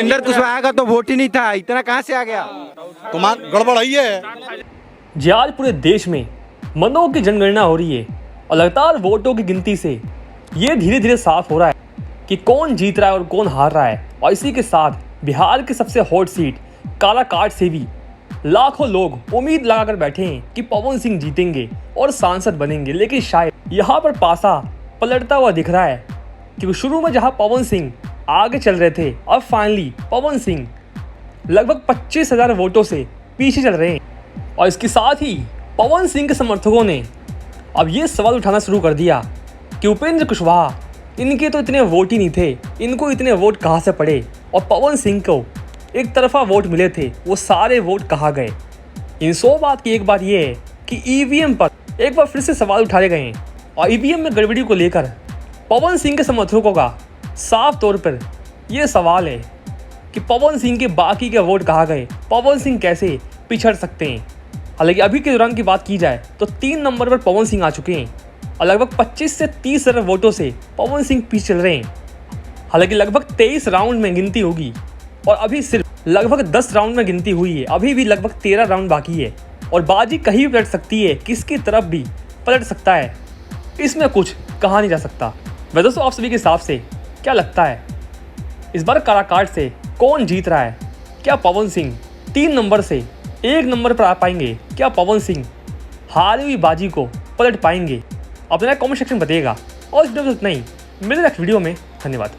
अंदर कुशवाहा का तो वोट ही नहीं था, इतना कहाँ से आ गया? तुम्हारा गड़बड़ है। जी आज पूरे देश में मतों की जनगणना हो रही है और लगातार वोटों की गिनती से ये धीरे धीरे साफ हो रहा है कि कौन जीत रहा है और कौन हार रहा है। और इसी के साथ बिहार की सबसे हॉट सीट काराकाट से भी लाखों लोग उम्मीद लगाकर बैठे हैं कि पवन सिंह जीतेंगे और सांसद बनेंगे। लेकिन शायद यहाँ पर पासा पलटता हुआ दिख रहा है क्योंकि शुरू में जहाँ पवन सिंह आगे चल रहे थे, अब फाइनली पवन सिंह लगभग 25,000 वोटों से पीछे चल रहे हैं। और इसके साथ ही पवन सिंह के समर्थकों ने अब ये सवाल उठाना शुरू कर दिया कि उपेंद्र कुशवाहा, इनके तो इतने वोट ही नहीं थे, इनको इतने वोट कहाँ से पड़े, और पवन सिंह को एक तरफा वोट मिले थे, वो सारे वोट कहाँ गए। इन 100 बात की एक बात यह है कि ईवीएम पर एक बार फिर से सवाल उठाए गए हैं और ईवीएम में गड़बड़ी को लेकर पवन सिंह के समर्थकों का साफ तौर पर यह सवाल है कि पवन सिंह के बाकी के वोट कहाँ गए, पवन सिंह कैसे पिछड़ सकते हैं। हालांकि अभी के दौरान की बात की जाए तो 3 नंबर पर पवन सिंह आ चुके हैं और लगभग 25 से 30,000 वोटों से पवन सिंह पीछे चल रहे हैं। हालांकि लगभग 23 राउंड में गिनती होगी और अभी सिर्फ लगभग 10 राउंड में गिनती हुई है, अभी भी लगभग 13 राउंड बाकी है और बाजी कहीं भी पलट सकती है, किसकी तरफ भी पलट सकता है, इसमें कुछ कहा नहीं जा सकता। वह दोस्तों आप सभी के हिसाब से क्या लगता है इस बार काराकाट से कौन जीत रहा है? क्या पवन सिंह 3 नंबर से 1 नंबर पर आ पाएंगे? क्या पवन सिंह हारी हुई बाजी को पलट पाएंगे? अपना कमेंट सेक्शन में बताइएगा और इस वीडियो में इतना ही, मिलते हैं नेक्स्ट वीडियो में। धन्यवाद।